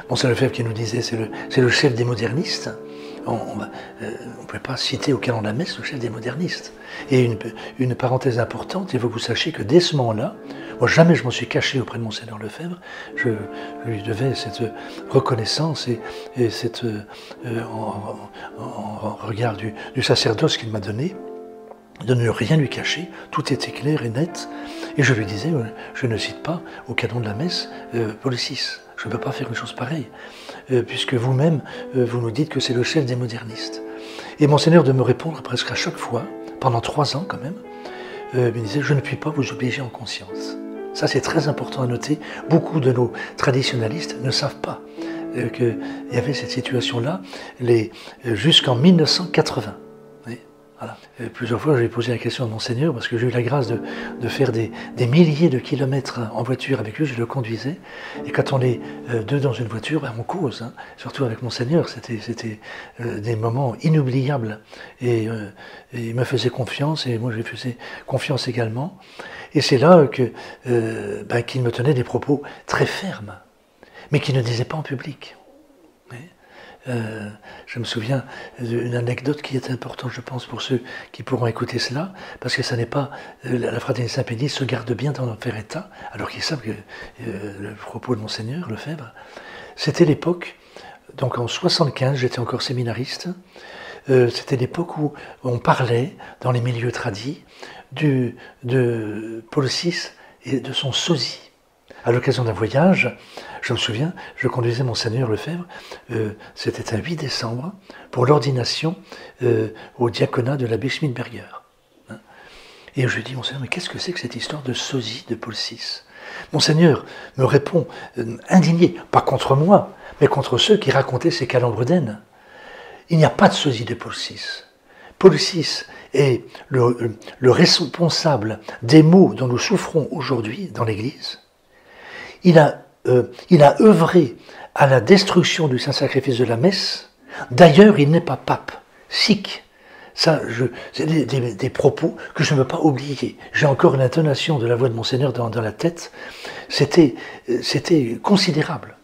Monseigneur Lefebvre qui nous disait, c'est le chef des modernistes. On ne pouvait pas citer au canon de la messe le chef des modernistes. Et une parenthèse importante, il faut que vous sachiez que dès ce moment-là, moi jamais je m'en suis caché auprès de Monseigneur Lefebvre, je lui devais cette reconnaissance et cette, en regard du sacerdoce qu'il m'a donné, de ne rien lui cacher, tout était clair et net. Et je lui disais, je ne cite pas au canon de la messe Paul VI, je ne peux pas faire une chose pareille. Puisque vous-même, vous nous dites que c'est le chef des modernistes. Et Monseigneur de me répondre presque à chaque fois, pendant 3 ans quand même, me disait, je ne puis pas vous obliger en conscience. Ça c'est très important à noter, beaucoup de nos traditionalistes ne savent pas qu'il y avait cette situation-là jusqu'en 1980. Voilà. Plusieurs fois, j'ai posé la question à Monseigneur, parce que j'ai eu la grâce de faire des milliers de kilomètres en voiture avec lui, je le conduisais. Et quand on est deux dans une voiture, on cause, hein. Surtout avec Monseigneur, c'était des moments inoubliables. Et il me faisait confiance, et moi je lui faisais confiance également. Et c'est là qu'il me tenait des propos très fermes, mais qu'il ne disait pas en public. Je me souviens d'une anecdote qui est importante, je pense, pour ceux qui pourront écouter cela, parce que ça n'est pas... la fraternité Saint-Pédis se garde bien d'en faire état, alors qu'ils savent que le propos de Monseigneur Lefebvre, c'était l'époque, donc en 75, j'étais encore séminariste, c'était l'époque où on parlait, dans les milieux tradis, de Paul VI et de son sosie. À l'occasion d'un voyage, je me souviens, je conduisais Monseigneur Lefebvre, c'était un 8 décembre, pour l'ordination au diaconat de l'abbé Schmidberger. Et je lui dis, Monseigneur, mais qu'est-ce que c'est que cette histoire de sosie de Paul VI? Monseigneur me répond, indigné, pas contre moi, mais contre ceux qui racontaient ces calembredaines. Il n'y a pas de sosie de Paul VI. Paul VI est le responsable des maux dont nous souffrons aujourd'hui dans l'Église. Il a œuvré à la destruction du Saint-Sacrifice de la messe. D'ailleurs, il n'est pas pape, sikh. Ça, c'est des propos que je ne veux pas oublier. J'ai encore une intonation de la voix de Monseigneur dans la tête. C'était considérable.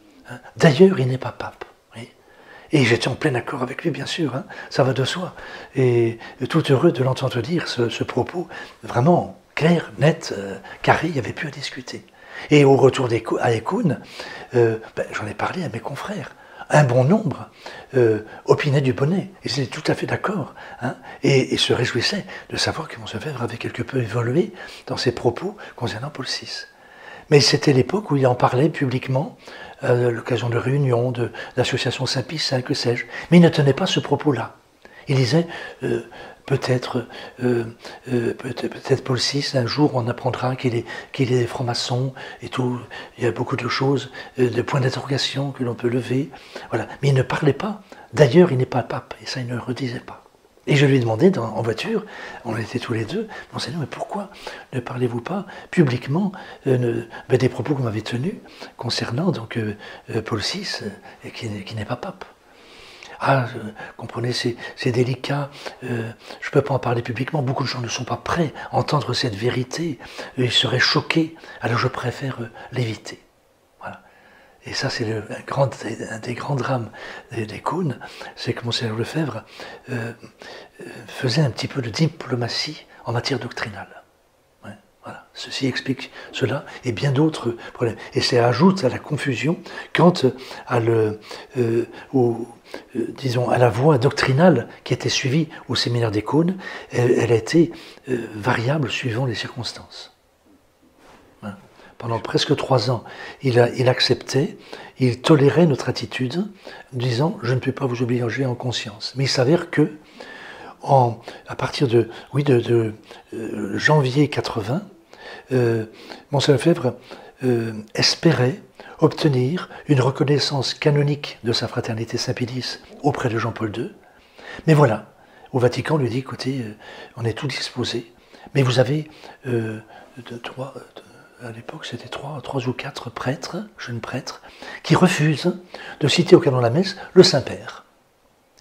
D'ailleurs, il n'est pas pape. Oui. Et j'étais en plein accord avec lui, bien sûr. Hein, ça va de soi. Et tout heureux de l'entendre dire ce propos vraiment clair, net, carré, il n'y avait plus à discuter. Et au retour à Écoune, j'en ai parlé à mes confrères. Un bon nombre opinaient du bonnet. Ils étaient tout à fait d'accord. Hein, et se réjouissaient de savoir que Monseigneur Lefebvre avait quelque peu évolué dans ses propos concernant Paul VI. Mais c'était l'époque où il en parlait publiquement, à l'occasion de réunions, de l'association Saint-Pie V, que sais-je. Mais il ne tenait pas ce propos-là. Il disait... Peut-être Paul VI, un jour on apprendra qu'il est franc-maçon et tout. Il y a beaucoup de choses, de points d'interrogation que l'on peut lever. Voilà. Mais il ne parlait pas. D'ailleurs, il n'est pas pape. Et ça, il ne le redisait pas. Et je lui ai demandé en voiture, on était tous les deux, Monseigneur, mais pourquoi ne parlez-vous pas publiquement des propos que vous m'avez tenus concernant donc, Paul VI, qui n'est pas pape? Ah, comprenez, c'est délicat, je ne peux pas en parler publiquement, beaucoup de gens ne sont pas prêts à entendre cette vérité, ils seraient choqués, alors je préfère l'éviter. Voilà. Et ça, c'est un des grands drames des cônes, c'est que Monseigneur Lefebvre faisait un petit peu de diplomatie en matière doctrinale. Voilà. Ceci explique cela et bien d'autres problèmes. Et ça ajoute à la confusion quant à disons, à la voie doctrinale qui était suivie au séminaire des Cônes. Elle a été variable suivant les circonstances. Hein. Pendant presque 3 ans, il acceptait, il tolérait notre attitude, disant « je ne peux pas vous obliger en conscience ». Mais il s'avère que, à partir de janvier 80, Monseigneur Lefebvre espérait obtenir une reconnaissance canonique de sa fraternité Saint-Pédis auprès de Jean-Paul II. Mais voilà, au Vatican, on lui dit, écoutez, on est tout disposé, mais vous avez à l'époque c'était 3 ou 4 prêtres, jeunes prêtres, qui refusent de citer au canon de la messe le Saint-Père.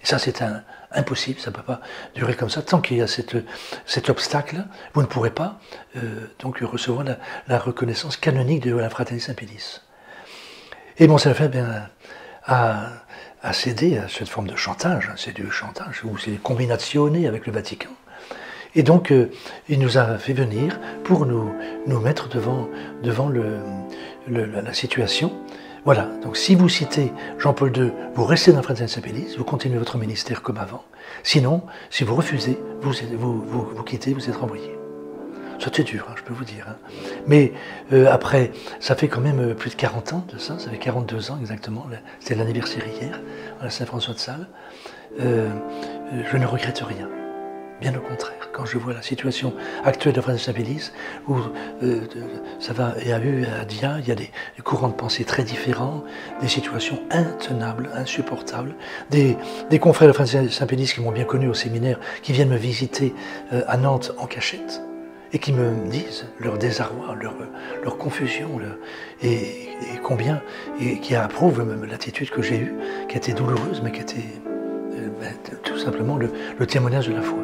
Et ça c'est impossible, ça ne peut pas durer comme ça. Tant qu'il y a cet obstacle, vous ne pourrez pas donc recevoir la reconnaissance canonique de la fraternité Saint-Pédis. Et Monseigneur Lefebvre à céder à cette forme de chantage, hein, c'est du chantage, ou c'est combinationné avec le Vatican. Et donc, il nous a fait venir pour nous mettre devant la situation. Voilà, donc si vous citez Jean-Paul II, vous restez dans la Fraternité Saint-Pédis, vous continuez votre ministère comme avant. Sinon, si vous refusez, vous quittez, vous êtes renvoyé. Ça c'est dur, hein, je peux vous dire. Hein. Mais après, ça fait quand même plus de 40 ans de ça, ça fait 42 ans exactement, c'était l'anniversaire hier, à la Saint-François de Sales. Je ne regrette rien. Bien au contraire, quand je vois la situation actuelle de la Fraternité Saint-Pédis, où ça va, il y a eu à Dia, il y a des courants de pensée très différents, des situations intenables, insupportables, des confrères de la Fraternité Saint-Pédis qui m'ont bien connu au séminaire, qui viennent me visiter à Nantes en cachette, et qui me disent leur désarroi, leur confusion, et combien, et qui approuvent même l'attitude que j'ai eue, qui a été douloureuse, mais qui était tout simplement le témoignage de la foi.